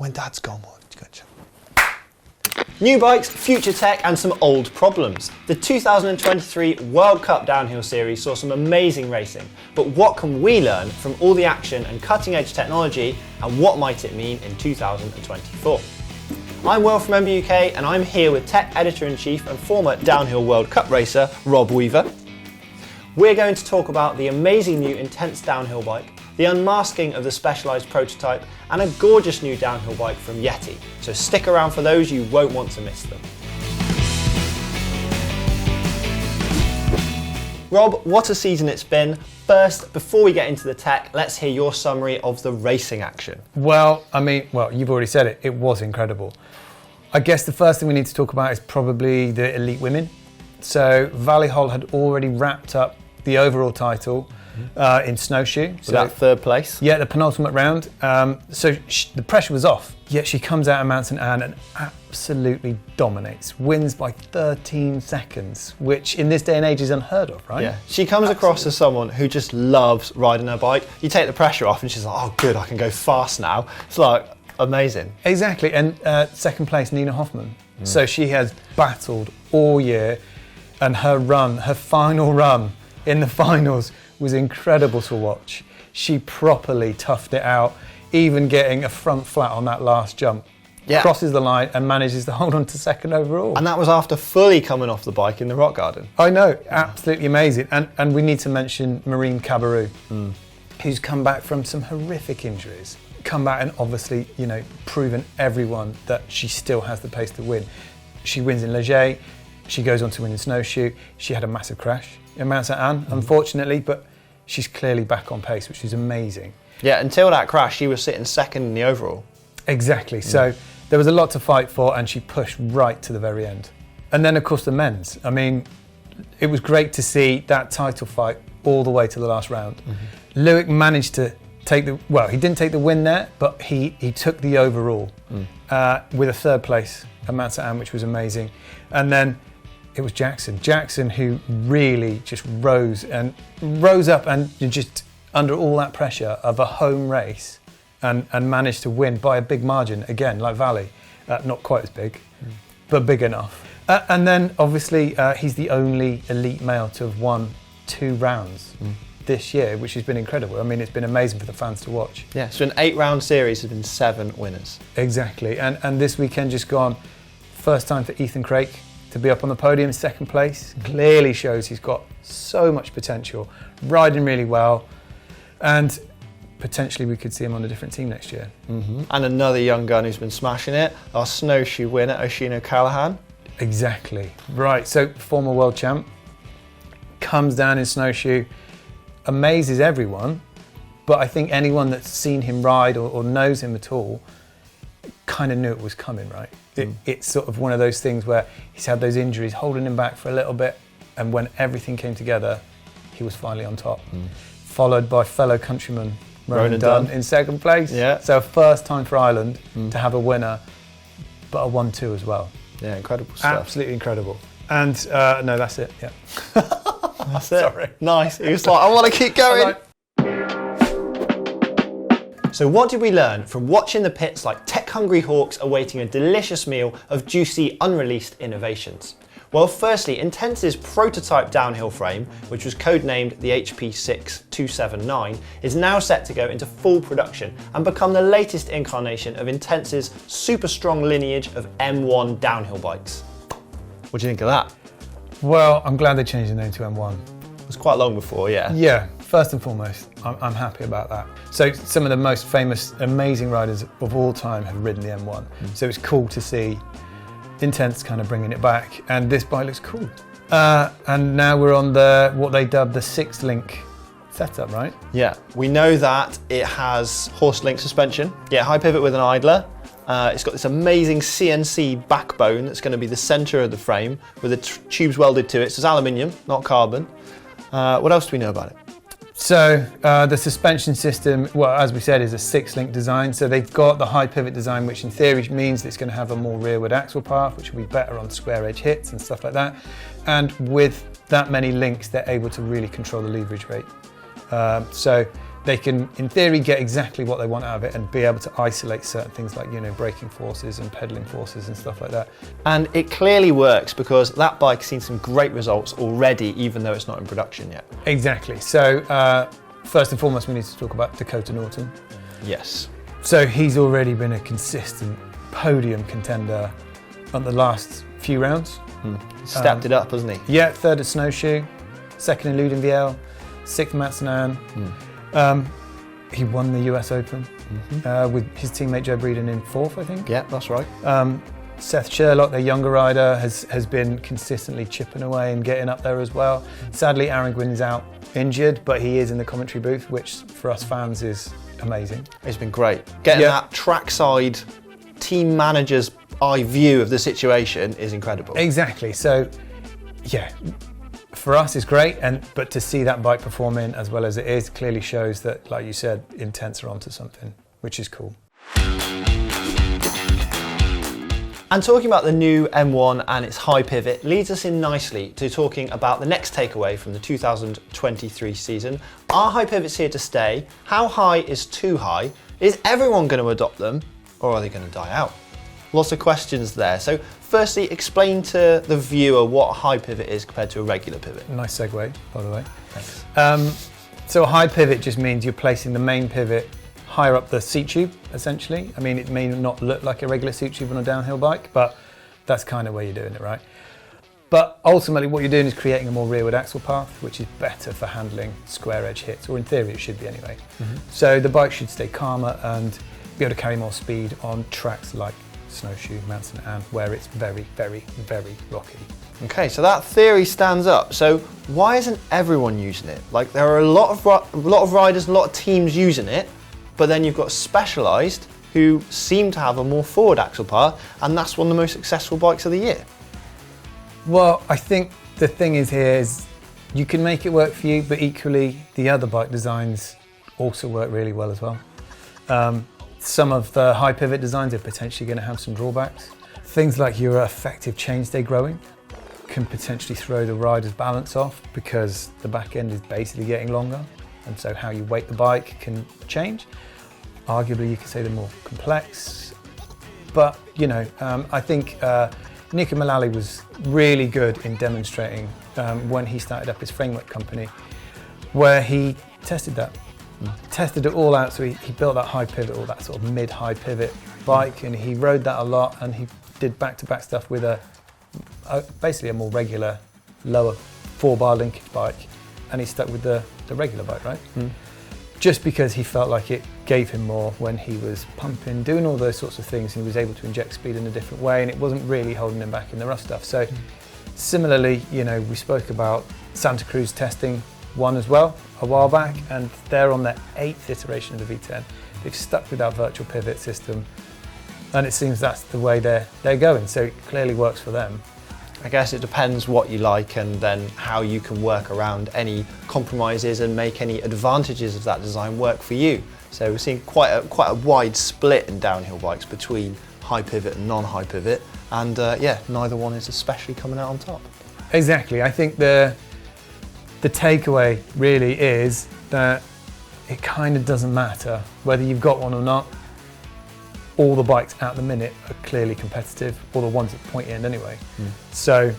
When Dad's gone, we'll go check. New bikes, future tech and some old problems. The 2023 World Cup Downhill Series saw some amazing racing, but what can we learn from all the action and cutting edge technology, and what might it mean in 2024? I'm Will from MBUK and I'm here with Tech Editor-in-Chief and former Downhill World Cup racer Rob Weaver. We're going to talk about the amazing new intense downhill bike, the unmasking of the Specialized Prototype, and a gorgeous new downhill bike from Yeti. So stick around for those, you won't want to miss them. Rob, what a season it's been. First, before we get into the tech, let's hear your summary of the racing action. Well, you've already said it. It was incredible. I guess the first thing we need to talk about is probably the elite women. So Valley Hall had already wrapped up the overall title in snowshoe. So that third place? Yeah, the penultimate round. So the pressure was off, yet she comes out of Mount St. Anne and absolutely dominates. Wins by 13 seconds, which in this day and age is unheard of, right? Yeah. She comes across as someone who just loves riding her bike. You take the pressure off and she's like, oh good, I can go fast now. It's like amazing. Exactly, and second place, Nina Hoffman. So she has battled all year, and her final run in the finals was incredible to watch. She properly toughed it out, even getting a front flat on that last jump. Yeah. Crosses the line and manages to hold on to second overall. And that was after fully coming off the bike in the rock garden. I know, absolutely amazing. And we need to mention Maureen Cabarrou, who's come back from some horrific injuries. Come back and obviously, proven everyone that she still has the pace to win. She wins in Leger, she goes on to win in snowshoe. She had a massive crash in Mount St. Anne, unfortunately, but she's clearly back on pace, which is amazing. Yeah, until that crash, she was sitting second in the overall. Exactly, so there was a lot to fight for and she pushed right to the very end. And then of course the men's. It was great to see that title fight all the way to the last round. Lewick managed to he didn't take the win there, but he took the overall with a third place at Mount St. Anne, which was amazing. And then it was Jackson who really just rose up and just under all that pressure of a home race and managed to win by a big margin, again, like Valley. Not quite as big, but big enough. And then obviously he's the only elite male to have won 2 rounds this year, which has been incredible. It's been amazing for the fans to watch. Yeah, so an 8-round series has been 7 winners. Exactly, and this weekend just gone, first time for Ethan Craik to be up on the podium in second place. Clearly shows he's got so much potential, riding really well, and potentially we could see him on a different team next year. And another young gun who's been smashing it, our snowshoe winner, Oshino Callahan. Exactly, right, so former world champ, comes down in snowshoe, amazes everyone, but I think anyone that's seen him ride or knows him at all kind of knew it was coming, right? It's sort of one of those things where he's had those injuries holding him back for a little bit, and when everything came together, he was finally on top. Followed by fellow countryman Ronan Dunn in second place. Yeah. So first time for Ireland to have a winner, but a 1-2 as well. Yeah, incredible stuff. Absolutely incredible. And no, that's it, yeah. That's it. Sorry. Nice. He was like, I want to keep going. So what did we learn from watching the pits like tech-hungry hawks awaiting a delicious meal of juicy, unreleased innovations? Well, firstly, Intense's prototype downhill frame, which was codenamed the HP6279, is now set to go into full production and become the latest incarnation of Intense's super strong lineage of M1 downhill bikes. What do you think of that? Well, I'm glad they changed the name to M1. It was quite long before, yeah. Yeah, first and foremost, I'm happy about that. So some of the most famous, amazing riders of all time have ridden the M1. So it's cool to see Intense kind of bringing it back, and this bike looks cool. And now we're on what they dubbed the 6-link setup, right? Yeah, we know that it has horse-link suspension. Yeah, high pivot with an idler. It's got this amazing CNC backbone that's going to be the centre of the frame with the tubes welded to it. So it's aluminium, not carbon. What else do we know about it? So the suspension system, well, as we said, is a 6-link design. So they've got the high pivot design, which in theory means that it's going to have a more rearward axle path, which will be better on square edge hits and stuff like that. And with that many links, they're able to really control the leverage rate. So they can, in theory, get exactly what they want out of it and be able to isolate certain things like, braking forces and pedaling forces and stuff like that. And it clearly works because that bike's seen some great results already, even though it's not in production yet. Exactly. So first and foremost, we need to talk about Dakota Norton. Yes. So he's already been a consistent podium contender on the last few rounds. Stepped it up, hasn't he? Yeah, third at Snowshoe, second in Ludenviel, sixth Mats Nan. He won the US Open with his teammate Joe Breeden in fourth, I think. Yeah, that's right. Seth Sherlock, their younger rider, has been consistently chipping away and getting up there as well. Sadly, Aaron Gwynn is out injured, but he is in the commentary booth, which for us fans is amazing. It's been great. Getting that trackside team manager's eye view of the situation is incredible. Exactly. So, yeah, for us it's great, but to see that bike performing as well as it is clearly shows that, like you said, intents are onto something, which is cool. And talking about the new M1 and its high pivot leads us in nicely to talking about the next takeaway from the 2023 season. Are high pivots here to stay? How high is too high? Is everyone going to adopt them, or are they going to die out? Lots of questions there. So firstly, explain to the viewer what a high pivot is compared to a regular pivot. Nice segue, by the way. Thanks. So a high pivot just means you're placing the main pivot higher up the seat tube, essentially. I mean, it may not look like a regular seat tube on a downhill bike, but that's kind of where you're doing it, right? But ultimately what you're doing is creating a more rearward axle path, which is better for handling square edge hits, or in theory it should be anyway. So the bike should stay calmer and be able to carry more speed on tracks like Snowshoe, Mats Nan, where it's very, very, very rocky. Okay, so that theory stands up. So why isn't everyone using it? Like, there are a lot of riders, a lot of teams using it, but then you've got Specialized, who seem to have a more forward axle path, and that's one of the most successful bikes of the year. Well, I think the thing is here is you can make it work for you, but equally the other bike designs also work really well as well. Some of the high pivot designs are potentially going to have some drawbacks. Things like your effective chainstay growing can potentially throw the rider's balance off because the back end is basically getting longer, and so how you weight the bike can change. Arguably you could say they're more complex, but I think Nico Mullally was really good in demonstrating when he started up his framework company, where he tested it all out. So he built that high pivot, or that sort of mid-high pivot bike, and he rode that a lot, and he did back-to-back stuff with basically a more regular, lower 4-bar linkage bike, and he stuck with the regular bike, right? Just because he felt like it gave him more when he was pumping, doing all those sorts of things, and he was able to inject speed in a different way, and it wasn't really holding him back in the rough stuff. So similarly, we spoke about Santa Cruz testing one as well a while back, and they're on their 8th iteration of the V10. They've stuck with our virtual pivot system, and it seems that's the way they're going, so it clearly works for them. I guess it depends what you like and then how you can work around any compromises and make any advantages of that design work for you. So we're seeing quite a wide split in downhill bikes between high pivot and non-high pivot, and neither one is especially coming out on top. Exactly. I think the takeaway really is that it kind of doesn't matter whether you've got one or not. All the bikes at the minute are clearly competitive, or the ones at the point end anyway. So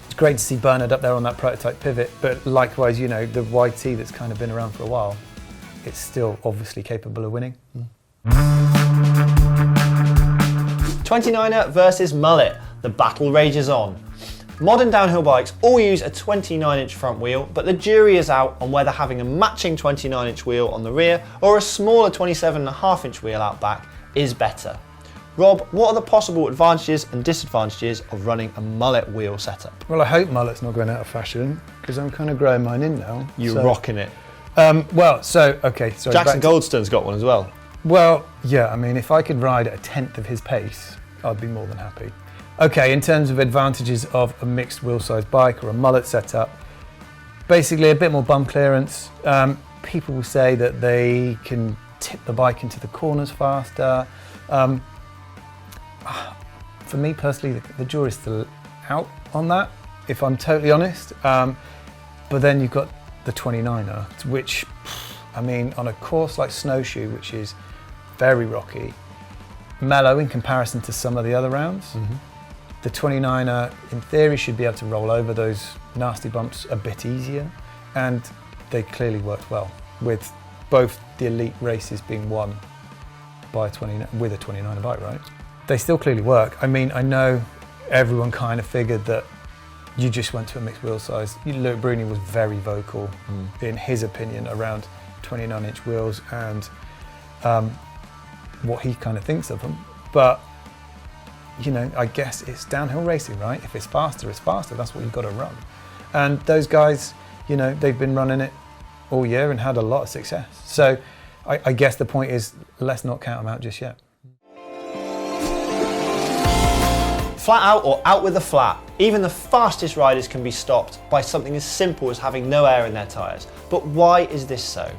it's great to see Bernard up there on that prototype pivot, but likewise, the YT that's kind of been around for a while, it's still obviously capable of winning. 29er versus Mullet. The battle rages on. Modern downhill bikes all use a 29-inch front wheel, but the jury is out on whether having a matching 29-inch wheel on the rear or a smaller 27.5-inch wheel out back is better. Rob, what are the possible advantages and disadvantages of running a Mullet wheel setup? Well, I hope Mullet's not going out of fashion, because I'm kind of growing mine in now. You're rocking it. Jackson Goldstone's got one as well. Well, yeah, I mean, if I could ride at 1/10 of his pace, I'd be more than happy. Okay, in terms of advantages of a mixed wheel size bike or a Mullet setup, basically a bit more bump clearance. People will say that they can tip the bike into the corners faster. For me personally, the jury's still out on that, if I'm totally honest. But then you've got the 29er, which I mean, on a course like Snowshoe, which is very rocky, mellow in comparison to some of the other rounds, the 29er in theory should be able to roll over those nasty bumps a bit easier, and they clearly worked well, with both the elite races being won by with a 29er bike, right? They still clearly work. I mean, I know everyone kind of figured that you just went to a mixed wheel size. Luke Bruni was very vocal in his opinion around 29-inch wheels and what he kind of thinks of them. But, you know, I guess it's downhill racing, right? If it's faster, it's faster. That's what you've got to run. And those guys, you know, they've been running it all year and had a lot of success. So I guess the point is, let's not count them out just yet. Flat out or out with the flat. Even the fastest riders can be stopped by something as simple as having no air in their tyres. But why is this so?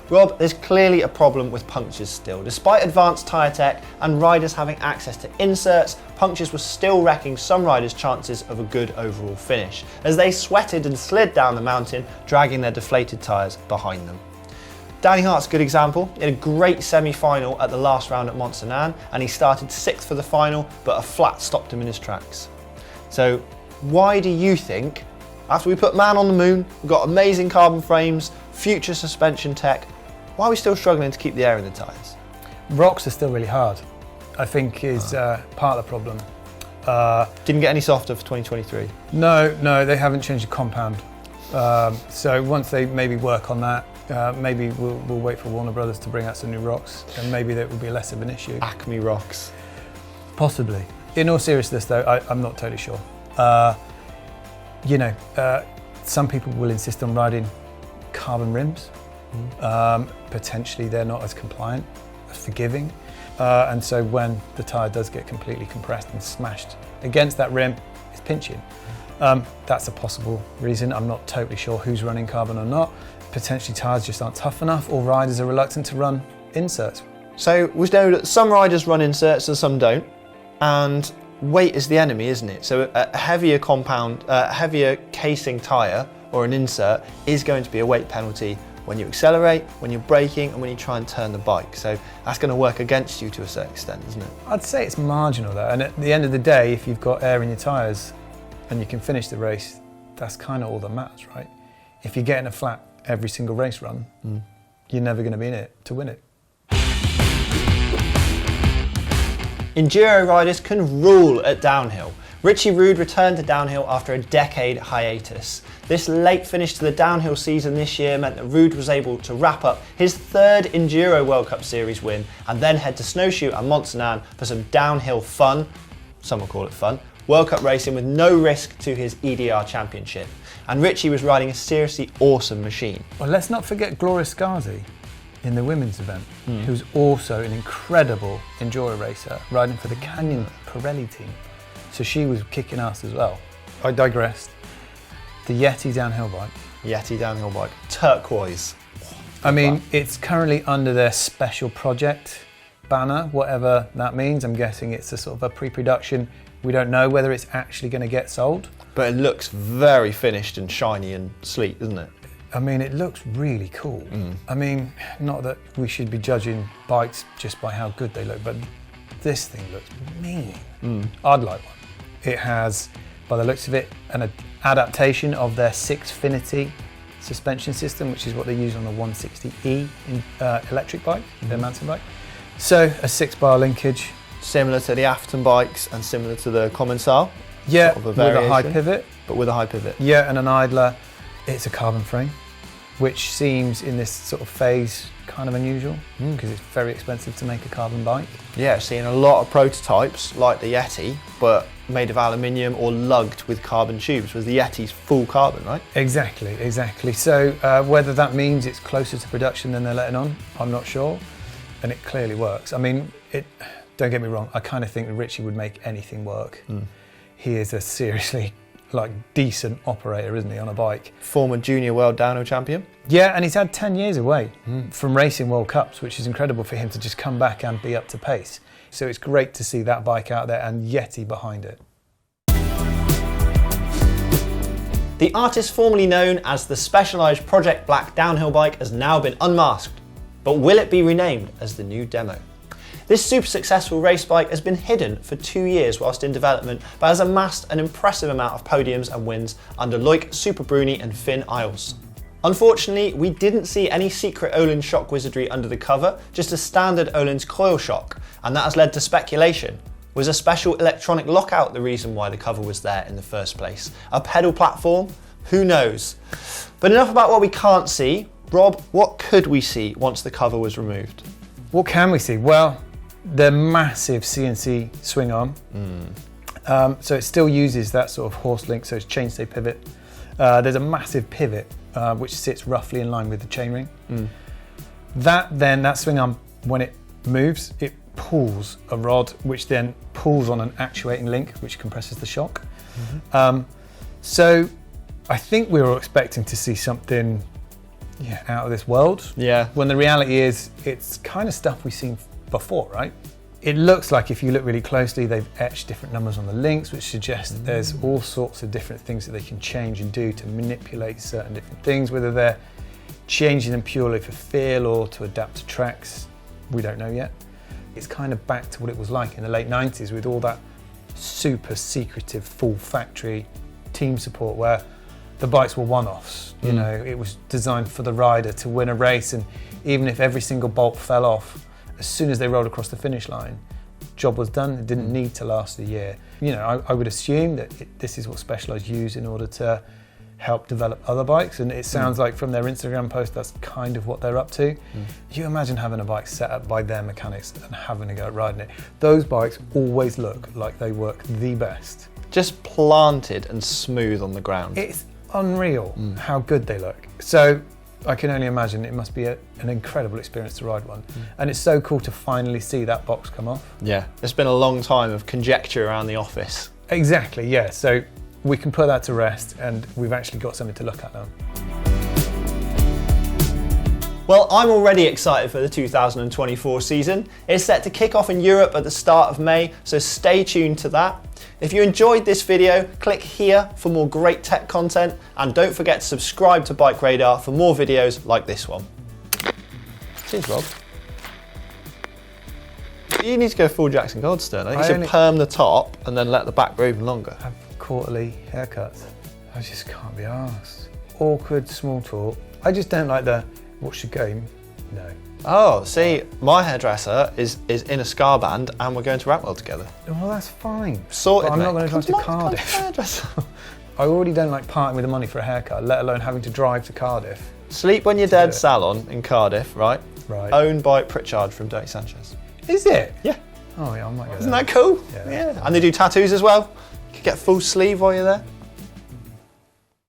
Rob, there's clearly a problem with punctures still. Despite advanced tyre tech and riders having access to inserts, punctures were still wrecking some riders' chances of a good overall finish, as they sweated and slid down the mountain, dragging their deflated tyres behind them. Danny Hart's a good example. He had a great semi-final at the last round at Mont Saint Anne, and he started 6th for the final, but a flat stopped him in his tracks. So why do you think, after we put man on the moon, we've got amazing carbon frames, future suspension tech, why are we still struggling to keep the air in the tyres? Rocks are still really hard, I think is part of the problem. Didn't get any softer for 2023? No, they haven't changed the compound. So once they maybe work on that, maybe we'll wait for Warner Brothers to bring out some new rocks, and maybe that will be less of an issue. Acme rocks. Possibly. In all seriousness though, I'm not totally sure. You know, some people will insist on riding carbon rims. Potentially they're not as compliant, as forgiving, and so when the tyre does get completely compressed and smashed against that rim, it's pinching. That's a possible reason. I'm not totally sure who's running carbon or not. Potentially tyres just aren't tough enough, or riders are reluctant to run inserts. So we know that some riders run inserts and some don't, and weight is the enemy, isn't it? So a heavier compound, heavier casing tyre or an insert is going to be a weight penalty when you accelerate, when you're braking, and when you try and turn the bike. So that's going to work against you to a certain extent, isn't it? I'd say it's marginal though, and at the end of the day, if you've got air in your tyres and you can finish the race, that's kind of all that matters, right? If you're getting a flat every single race run, you're never going to be in it to win it. Enduro riders can rule at downhill. Richie Rude returned to downhill after a decade hiatus. This late finish to the downhill season this year meant that Rude was able to wrap up his 3rd Enduro World Cup Series win and then head to Snowshoe and Mont Saint Anne for some downhill fun, some will call it fun, World Cup racing with no risk to his EDR championship. And Richie was riding a seriously awesome machine. Well, let's not forget Gloria Scarzi in the women's event, who's also an incredible enduro racer, riding for the Canyon Pirelli team. So she was kicking ass as well. I digressed. The Yeti downhill bike. Yeti downhill bike, turquoise. I mean, it's currently under their special project banner, whatever that means. I'm guessing it's a sort of a pre-production. We don't know whether it's actually going to get sold. But it looks very finished and shiny and sleek, doesn't it? I mean, it looks really cool. I mean, not that we should be judging bikes just by how good they look, but this thing looks mean. I'd like one. It has, by the looks of it, an adaptation of their Sixfinity suspension system, which is what they use on the 160E electric bike, their mountain bike. So a 6-bar linkage. Similar to the Afton bikes and similar to the Commensal. Yeah, sort of with a high pivot. But with a high pivot. Yeah, and an idler. It's a carbon frame, which seems in this sort of phase kind of unusual because it's very expensive to make a carbon bike. Yeah, seeing a lot of prototypes like the Yeti, but made of aluminium or lugged with carbon tubes, was the Yeti's full carbon, right? Exactly. So whether that means it's closer to production than they're letting on, I'm not sure. And it clearly works. I mean, don't get me wrong, I kind of think that Richie would make anything work. He is a seriously decent operator, isn't he, on a bike? Former junior world downhill champion. Yeah, and he's had 10 years away from racing World Cups, which is incredible for him to just come back and be up to pace. So it's great to see that bike out there and Yeti behind it. The artist formerly known as the Specialized Project Black downhill bike has now been unmasked, but will it be renamed as the new demo? This super successful race bike has been hidden for 2 years whilst in development, but has amassed an impressive amount of podiums and wins under Loic, Super Bruni and Finn Isles. Unfortunately, we didn't see any secret Öhlins shock wizardry under the cover, just a standard Öhlins coil shock, and that has led to speculation. Was a special electronic lockout the reason why the cover was there in the first place? A pedal platform? Who knows? But enough about what we can't see. Rob, what could we see once the cover was removed? What can we see? Well, the massive CNC swing arm. So it still uses that sort of horse link, so it's chainstay pivot. There's a massive pivot which sits roughly in line with the chainring. That swing arm, when it moves, it pulls a rod, which then pulls on an actuating link, which compresses the shock. So I think we were expecting to see something out of this world. Yeah. When the reality is, it's kind of stuff we've seen before, right? It looks like, if you look really closely, they've etched different numbers on the links, which suggests that there's all sorts of different things that they can change and do to manipulate certain different things, whether they're changing them purely for feel or to adapt to tracks, we don't know yet. It's kind of back to what it was like in the late 90s with all that super secretive full factory team support where the bikes were one-offs. You know, it was designed for the rider to win a race, and even if every single bolt fell off, as soon as they rolled across the finish line, job was done. It didn't need to last a year. You know, I would assume that this is what Specialized use in order to help develop other bikes, and it sounds like from their Instagram post that's kind of what they're up to. You imagine having a bike set up by their mechanics and having a go at riding it. Those bikes always look like they work the best. Just planted and smooth on the ground. It's unreal how good they look. So I can only imagine it must be an incredible experience to ride one. And it's so cool to finally see that box come off. Yeah, it's been a long time of conjecture around the office. Exactly, yeah. So we can put that to rest, and we've actually got something to look at now. Well, I'm already excited for the 2024 season. It's set to kick off in Europe at the start of May, so stay tuned to that. If you enjoyed this video, click here for more great tech content, and don't forget to subscribe to BikeRadar for more videos like this one. Cheers, Rob. You need to go full Jackson Goldstone. I think you should perm the top and then let the back grow even longer. Have quarterly haircuts. I just can't be arsed. Awkward small talk. I just don't like the, what's your game? No. Oh, see, my hairdresser is in a scar band and we're going to Ratwell together. Well, that's fine. Sorted, but I'm mate. not going to drive to Cardiff. I already don't like parting with the money for a haircut, let alone having to drive to Cardiff. Sleep When You're Dead salon in Cardiff, right? Right. Owned by Pritchard from Dirty Sanchez. Is it? Yeah. Oh yeah, I might go there. Isn't that cool? Yeah. And they do tattoos as well. You could get full sleeve while you're there.